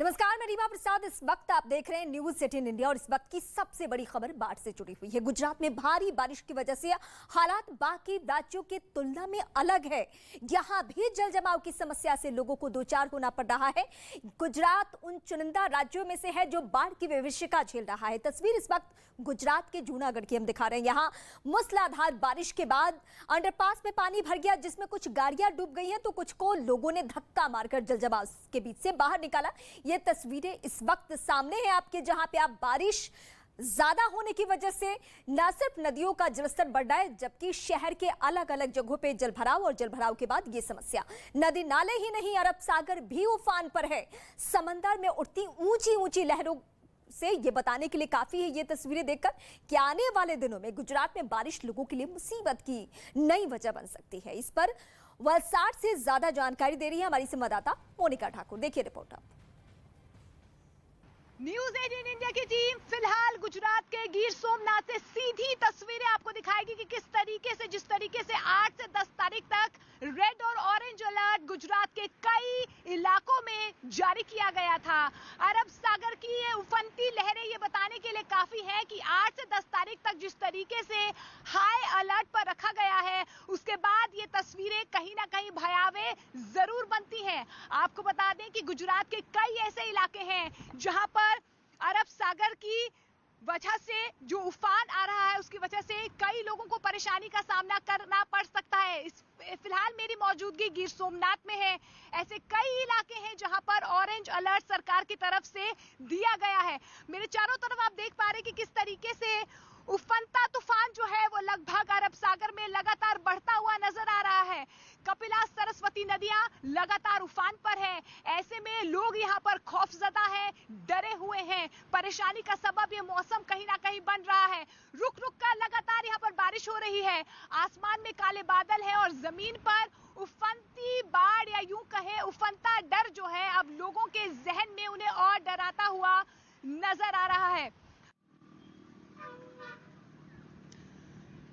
नमस्कार, मैं रीमा प्रसाद। इस वक्त आप देख रहे हैं न्यूज 18 इंडिया और इस वक्त की सबसे बड़ी खबर बाढ़ से जुड़ी हुई है। गुजरात में भारी बारिश की वजह से हालात बाकी राज्यों की तुलना में अलग है। यहां भी जल जमाव की समस्या से लोगों को दो चार होना पड़ रहा है। गुजरात उन चुनिंदा राज्यों में से है जो बाढ़ की विभीषिका झेल रहा है। तस्वीर इस वक्त गुजरात के जूनागढ़ की हम दिखा रहे हैं। यहाँ मूसलाधार बारिश के बाद अंडरपास में पानी भर गया, जिसमें कुछ गाड़ियां डूब गई हैं तो कुछ को लोगों ने धक्का मारकर जल जमाव के बीच से बाहर निकाला। ये तस्वीरें इस वक्त सामने हैं आपके, जहां पे आप बारिश ज्यादा होने की वजह से न सिर्फ नदियों का जलस्तर बढ़ रहा है, जबकि शहर के अलग अलग जगहों पे जलभराव और जलभराव के बाद ये समस्या। नदी नाले ही नहीं, अरब सागर भी उफान पर है। समंदर में उठती ऊंची ऊंची लहरों से ये बताने के लिए काफी है ये तस्वीरें देखकर कि आने वाले दिनों में गुजरात में बारिश लोगों के लिए मुसीबत की नई वजह बन सकती है। इस पर वलसाड से ज्यादा जानकारी दे रही है हमारी संवाददाता मोनिका ठाकुर। देखिए रिपोर्ट। न्यूज 18 इंडिया की टीम फिलहाल गुजरात के गिर सोमनाथ से सीधी तस्वीरें आपको दिखाएगी कि किस तरीके से, जिस तरीके से 8 से 10 तारीख तक रेड और ऑरेंज अलर्ट गुजरात के कई इलाकों में जारी किया गया था। अरब सागर की ये उफनती लहरें ये बताने के लिए काफी है कि 8 से 10 तारीख तक जिस तरीके से हाई अलर्ट पर रखा गया है, उसके बाद ये तस्वीरें कहीं ना कहीं भयावह जरूर बनती हैं। आपको बता दें कि गुजरात के कई ऐसे इलाके हैं जहां पर अरब सागर की वजह से जो उफान आ रहा है, उसकी वजह से कई लोगों को परेशानी का सामना करना पड़ सकता है। फिलहाल मेरी मौजूदगी गिर सोमनाथ में है। ऐसे कई इलाके हैं जहां पर ऑरेंज अलर्ट सरकार की तरफ से दिया गया है। मेरे चारों तरफ आप देख पा रहे हैं कि किस तरीके से उफनता तूफान जो है वो लगभग अरब सागर में लगातार बढ़ता हुआ नजर आ रहा है। कपिला, सरस्वती नदियां लगातार उफान पर है। ऐसे में लोग यहाँ पर खौफजदा हैं, डरे हुए हैं। परेशानी का सबब ये मौसम कहीं ना कहीं बन रहा है। रुक रुक कर लगातार यहाँ पर बारिश हो रही है। आसमान में काले बादल है और जमीन पर उफनती बाढ़ या यूं कहे उफनता डर जो है अब लोगों के जहन में उन्हें और डराता हुआ नजर आ रहा है।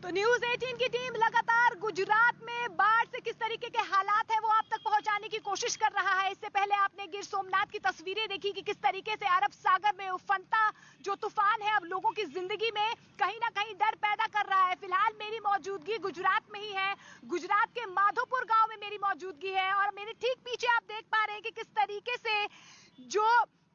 तो न्यूज 18 की टीम लगातार गुजरात में बाढ़ से किस तरीके के हालात है वो आप तक पहुंचाने की कोशिश कर रहा है। इससे पहले आपने गिर सोमनाथ की तस्वीरें देखी कि किस तरीके से अरब सागर में उफनता जो तूफान है अब लोगों की जिंदगी में कहीं ना कहीं डर पैदा कर रहा है। फिलहाल मेरी मौजूदगी गुजरात में ही है। गुजरात के माधोपुर गांव में मेरी मौजूदगी है और मेरे ठीक पीछे आप देख पा रहे हैं कि किस तरीके से जो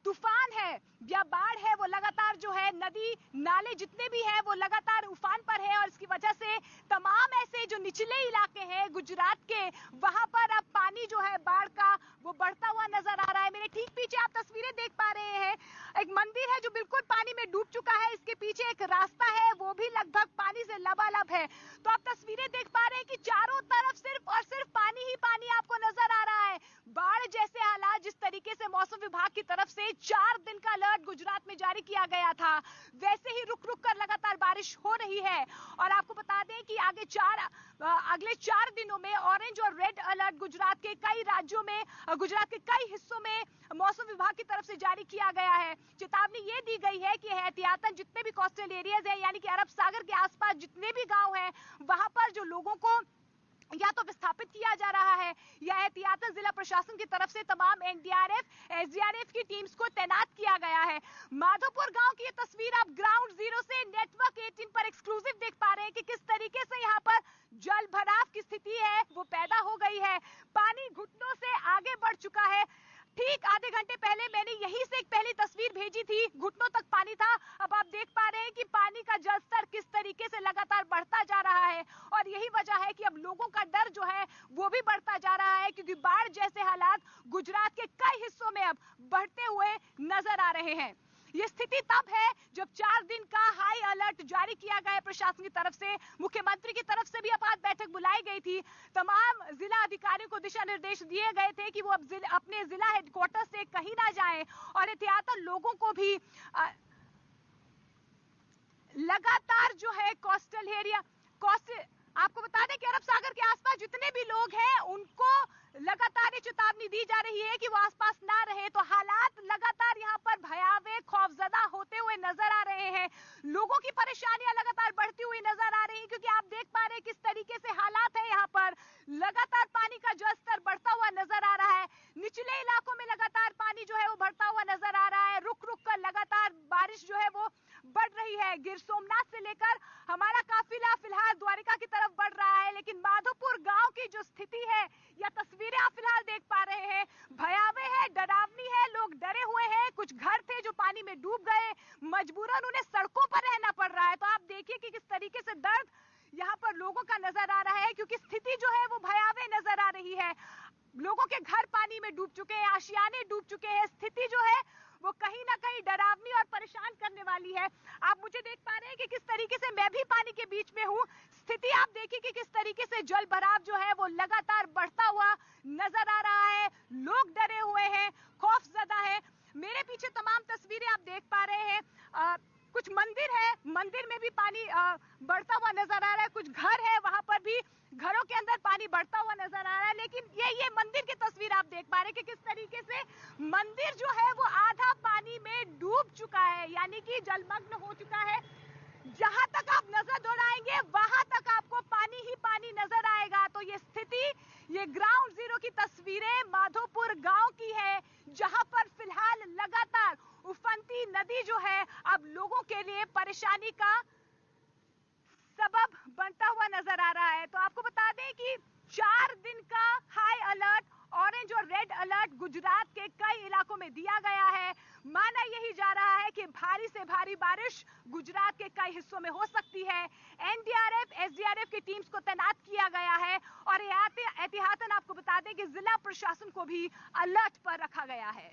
तूफान है या बाढ़ है वो लगातार जो है नदी नाले जितने भी हैं वो लगातार उफान पर है और इसकी वजह से तमाम ऐसे जो निचले इलाके हैं गुजरात के, वहां पर अब पानी जो है बाढ़ का वो बढ़ता हुआ नजर आ रहा है। मेरे ठीक पीछे आप तस्वीरें देख पा रहे हैं, एक मंदिर है जो बिल्कुल पानी में डूब चुका है। इसके पीछे एक रास्ता है वो भी लगभग पानी से लबालब है। तो आप तस्वीरें देख पा रहे हैं कि चारों तरफ सिर्फ और सिर्फ पानी ही पानी आपको नजर आ रहा है। बाढ़ जैसे हालात जिस तरीके से मौसम विभाग की तरफ से 4 दिन का अलर्ट गुजरात में जारी किया गया था, वैसे ही रुक रुक कर लगातार बारिश हो रही है। और आपको बता दें कि अगले 4 दिनों में ऑरेंज और रेड अलर्ट गुजरात के कई राज्यों में, गुजरात के कई हिस्सों में मौसम विभाग की तरफ से जारी किया गया है। चेतावनी ये दी गई है कि एहतियातन जितने भी कोस्टल एरियाज हैं, यानी कि अरब सागर के आसपास जितने भी गांव हैं, वहां पर जो लोगों को या तो विस्थापित किया जा रहा है या एहतियातन जिला प्रशासन की तरफ से तमाम एनडीआरएफ, एसडीआरएफ की टीम्स को तैनात किया गया है। माधोपुर गांव की ये तस्वीर आप ग्राउंड जीरो से नेटवर्क 18 पर एक्सक्लूसिव देख पा रहे हैं कि किस तरीके से यहाँ पर जल भराव की स्थिति है वो पैदा हो गई है। पानी घुटनों से आगे बढ़ चुका है। ठीक आधे घंटे पहले मैंने यहीं से एक पहली तस्वीर भेजी थी, घुटनों तक पानी था। अब आप देख पा रहे हैं कि पानी का जलस्तर किस तरीके से लगातार बढ़ता जा रहा है और यही वजह है कि अब लोगों का डर जो है वो भी बढ़ता जा रहा है, क्योंकि बाढ़ जैसे हालात गुजरात के कई हिस्सों में अब बढ़ते हुए नजर आ रहे हैं। ये स्थिति तब है जब 4 दिन का हाई अलर्ट जारी किया गया प्रशासन की तरफ से। मुख्यमंत्री की तरफ से भी आपात बैठक बुलाई गई थी। तमाम जिला अधिकारियों को दिशा निर्देश दिए गए थे कि वो अब अपने जिला हेडक्वार्टर से कहीं ना जाएं और एहतियातन लोगों को भी लगातार जो है कोस्टल एरिया आपको बता दें कि अरब सागर के आसपास जितने भी लोग हैं उनको लगातार ये चेतावनी दी जा रही है कि वो आसपास ना रहे। तो हालात लगातार यहाँ पर भयावह, खौफजदा होते हुए नजर आ रहे हैं। लोगों की परेशानियां लगातार बढ़ती हुई नजर आ रही हैं, क्योंकि आप देख पा रहे हैं किस तरीके से हालात है। यहाँ पर लगातार पानी का जलस्तर बढ़ता हुआ नजर आ रहा है। निचले इलाकों में लगातार पानी जो है वो बढ़ता हुआ गिर सोमनाथ से लेकर हमारा काफिला फिलहाल द्वारिका की तरफ बढ़ रहा है, लेकिन माधोपुर गांव की जो स्थिति है या तस्वीरें आप फिलहाल देख पा रहे हैं, भयावह है, डरावनी है। लोग डरे हुए हैं, कुछ घर थे जो पानी में डूब गए, मजबूरन उन्हें सड़कों पर रहना पड़ रहा है। तो आप देखिए कि किस तरीके से दर्द यहाँ पर लोगों का नजर आ रहा है, क्योंकि स्थिति जो है वो भयावह नजर आ रही है। लोगों के घर पानी में डूब चुके हैं, आशियाने डूब चुके हैं। स्थिति जो है वो कहीं ना कहीं डरावनी और परेशान करने वाली है। आप मुझे देख पा रहे हैं कि किस तरीके से मैं भी पानी के बीच में हूँ। स्थिति आप देखिए कि किस तरीके से जल भराव जो है वो लगातार बढ़ता हुआ नजर आ रहा है। लोग डरे हुए हैं, खौफजदा है। मेरे पीछे तमाम तस्वीरें आप देख पा रहे हैं। कुछ मंदिर है, मंदिर में भी पानी बढ़ता हुआ नजर आ रहा है। कुछ घर है, वहां पर भी घरों के अंदर पानी बढ़ता हुआ नजर आ रहा है। लेकिन ये मंदिर की तस्वीर आप देख पा रहे हैं कि किस तरीके से मंदिर जो है वो आधा पानी में डूब चुका है, यानी कि जलमग्न हो चुका है। जहां तक आप नजर दौड़ाएंगे वहां तक आपको पानी ही पानी नजर आएगा। तो ये स्थिति, ये ग्राउंड जीरो की तस्वीरें माधोपुर गांव की है, जहां पर फिलहाल लगातार उफनती नदी जो है अब लोगों के लिए परेशानी का सबब बनता हुआ नजर आ रहा है। तो आपको बता दें कि 4 दिन का हाई अलर्ट, ऑरेंज और रेड अलर्ट गुजरात के कई इलाकों में दिया गया है। माना यही जा रहा है कि भारी से भारी बारिश गुजरात के कई हिस्सों में हो सकती है। एनडीआरएफ, एसडीआरएफ की टीम्स को तैनात किया गया है और एहतियातन आपको बता दें कि जिला प्रशासन को भी अलर्ट पर रखा गया है।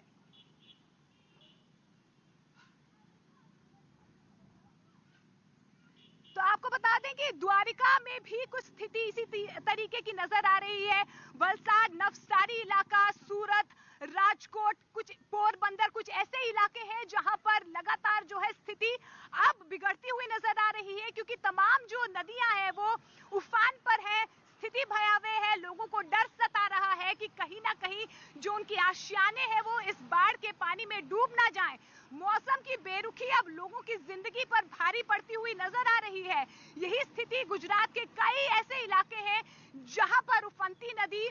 तो आपको बता दें कि द्वारिका में भी कुछ स्थिति इसी तरीके की नजर आ रही है। वलसाड, नवसारी इलाका, सूरत, राजकोट, कुछ पोरबंदर, कुछ ऐसे इलाके हैं जहां पर लगातार जो है स्थिति अब बिगड़ती हुई नजर आ रही है, क्योंकि तमाम जो नदियां हैं वो उफान पर है। स्थिति भयावह है, लोगों को डर सता रहा है कि कहीं ना कहीं जो उनकी आशियाने हैं वो इस बाढ़ के पानी में डूब ना जाएं। मौसम की बेरुखी अब लोगों की जिंदगी पर भारी पड़ती हुई नजर आ रही है। यही स्थिति गुजरात के कई ऐसे इलाके हैं जहां पर उफनती नदी,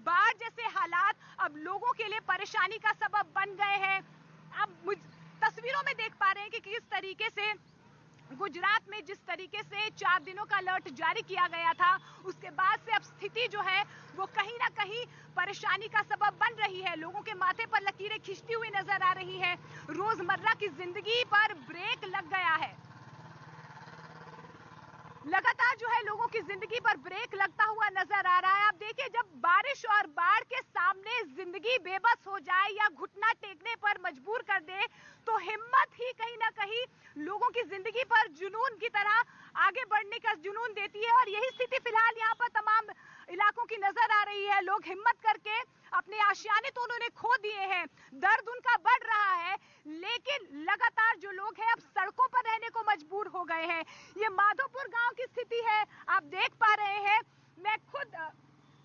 बाढ़ जैसे हालात अब लोगों के लिए परेशानी का सबब बन गए हैं। अब तस्वीरों में देख पा रहे हैं कि किस तरीके से गुजरात में जिस तरीके से 4 दिनों का अलर्ट जारी किया गया था, उसके बाद से अब स्थिति जो है वो कहीं ना कहीं परेशानी का सबब बन रही है। लोगों के माथे पर लकीरें खींचती हुई नजर आ रही है। रोजमर्रा की जिंदगी पर ब्रेक लग गया है। लगातार जो है लोगों की जिंदगी पर ब्रेक लगता हुआ नजर आ रहा है। आप देखिए, जब बारिश और बाढ़ के सामने जिंदगी बेबस हो जाए या घुटना टेकने पर मजबूर कर दे, तो हिम्मत ही कहीं ना कहीं लोगों की जिंदगी पर जुनून की तरह आगे बढ़ने का जुनून देती है। और यही स्थिति फिलहाल यहाँ पर तमाम इलाकों की नजर आ रही है। लोग हिम्मत करके अपने आशियाने तो उन्होंने खो दिए हैं, दर्द उनका बढ़ रहा है, लेकिन लगातार जो लोग हैं अब सड़कों पर रहने को मजबूर हो गए हैं। ये माधोपुर गांव की स्थिति है, आप देख पा रहे हैं। मैं खुद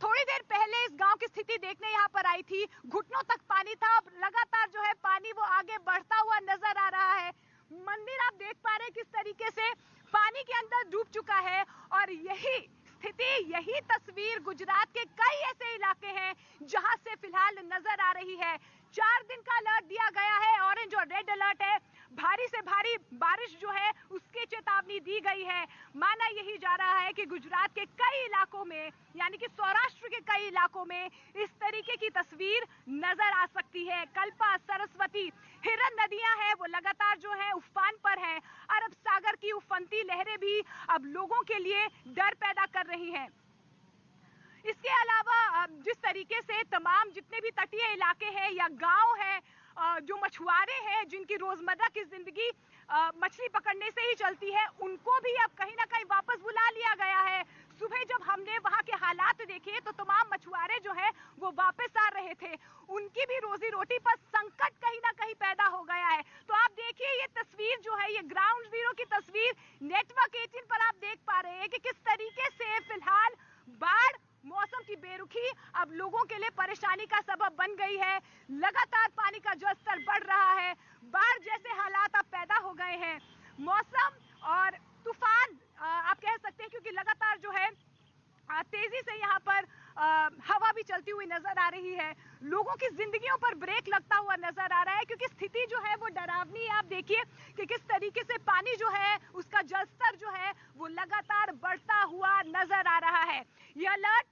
थोड़ी देर पहले इस गांव की स्थिति देखने यहाँ पर आई थी। घुटनों तक पानी था, अब लगातार जो है पानी वो आगे बढ़ता हुआ नजर आ रहा है। मंदिर आप देख पा रहे हैं किस तरीके से पानी के अंदर डूब चुका है। और यही स्थिति, यही तस्वीर गुजरात के कई ऐसे इलाके हैं जहां से फिलहाल नजर आ रही है। 4 दिन का अलर्ट दिया गया है, ऑरेंज और रेड अलर्ट है। भारी से भारी बारिश जो है उसकी चेतावनी दी गई है। माना यही जा रहा है कि गुजरात के कई इलाकों में, यानी कि सौराष्ट्र के कई इलाकों में इस तरीके की तस्वीर नजर आ सकती है। कल्पा, सरस्वती, हिरन नदियां हैं वो लगातार जो है उफान पर हैं। अरब सागर की उफनती लहरें भी अब लोगों के लिए डर पैदा कर रही हैं। इसके अलावा जिस तरीके से तमाम जितने भी तटीय इलाके हैं या गांव हैं, जो मछुआरे हैं जिनकी रोजमर्रा की जिंदगी मछली पकड़ने से ही चलती है, उनको भी अब कहीं ना कहीं वापस बुला लिया गया है। सुबह जब हमने वहां के हालात देखे तो तमाम मछुआरे जो है वो वापस आ रहे थे। उनकी भी रोजी रोटी पर संकट कहीं ना कहीं पैदा हो गया है। तो आप देखिए, ये तस्वीर जो है, ये ग्राउंड जीरो की तस्वीर नेटवर्क 18 पर आप देख पा रहे हैं कि किस तरीके से फिलहाल बाढ़, मौसम की बेरुखी अब लोगों के लिए परेशानी का सबब बन गई है। लगातार पानी का जल स्तर बढ़ रहा है, बाढ़ जैसे हालात अब पैदा हो गए हैं। मौसम और तूफान आप कह सकते हैं, क्योंकि लगातार जो है तेजी से यहाँ पर हवा भी चलती हुई नजर आ रही है। लोगों की जिंदगियों पर ब्रेक लगता हुआ नजर आ रहा है, क्योंकि स्थिति जो है वो डरावनी है। आप देखिए कि किस तरीके से पानी जो है उसका जलस्तर जो है वो लगातार बढ़ता हुआ नजर आ रहा है। ये अलर्ट,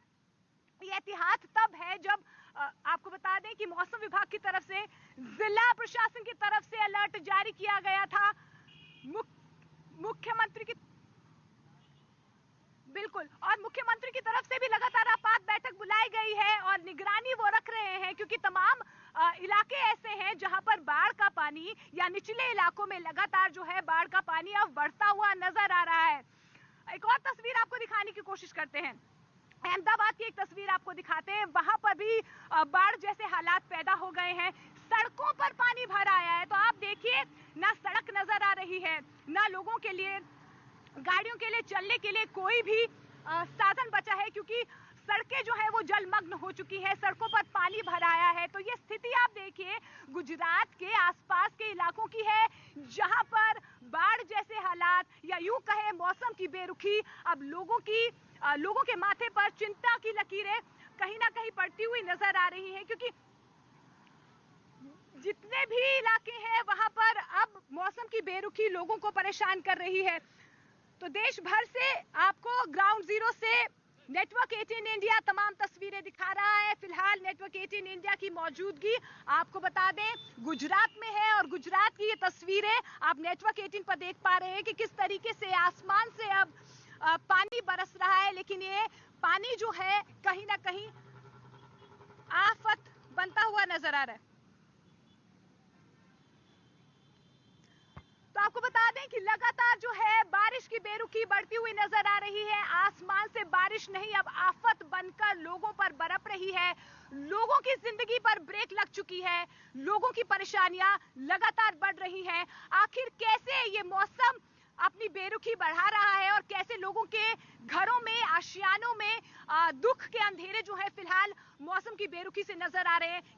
ये एहतियात तब है जब आपको बता दें कि मौसम विभाग की तरफ से, जिला प्रशासन की तरफ से अलर्ट जारी किया गया था। मुख्यमंत्री की बिल्कुल, और मुख्यमंत्री की तरफ से भी लगातार आपात बैठक बुलाई गई है और निगरानी वो रख रहे हैं, क्योंकि तमाम इलाके ऐसे हैं जहां पर बाढ़ का पानी या निचले इलाकों में लगातार जो है बाढ़ का पानी अब बढ़ता हुआ नजर आ रहा है। एक और तस्वीर आपको दिखाने की कोशिश करते हैं, अहमदाबाद की एक तस्वीर आपको दिखाते हैं। वहां पर भी बाढ़ जैसे हालात पैदा हो गए हैं, सड़कों पर पानी भर आया है। तो आप देखिए, ना सड़क नजर आ रही है, ना लोगों के लिए, गाड़ियों के लिए चलने के लिए कोई भी साधन बचा है, क्योंकि सड़कें जो है वो जलमग्न हो चुकी है, सड़कों पर पानी भर आया है। तो ये स्थिति आप देखिए गुजरात के आसपास के इलाकों की है, जहां पर बाढ़ जैसे हालात या यूं कहे मौसम की बेरुखी अब लोगों के माथे पर चिंता की लकीरें कहीं ना कहीं पड़ती हुई नजर आ रही हैं, क्योंकि जितने भी इलाके हैं वहां पर अब मौसम की बेरुखी लोगों को परेशान कर रही है। तो देश भर से आपको ग्राउंड जीरो से नेटवर्क 18 इंडिया तमाम तस्वीरें दिखा रहा है। फिलहाल नेटवर्क 18 इंडिया की मौजूदगी आपको बता दें गुजरात में है, और गुजरात की ये तस्वीरें आप नेटवर्क 18 पर देख पा रहे हैं कि किस तरीके से आसमान से अब पानी बरस रहा है, लेकिन ये पानी जो है कहीं ना कहीं आफत बनता हुआ नजर आ रहा है। तो आपको बता दें कि लगातार जो है बारिश की बेरुखी बढ़ती हुई नजर आ रही है। आसमान से बारिश नहीं, अब आफत बनकर लोगों पर बरप रही है। लोगों की जिंदगी पर ब्रेक लग चुकी है, लोगों की परेशानियां लगातार बढ़ रही हैं। आखिर कैसे ये मौसम अपनी बेरुखी बढ़ा रहा है और कैसे लोगों के घरों में, आशियानों में दुख के अंधेरे जो है फिलहाल मौसम की बेरुखी से नजर आ रहे हैं।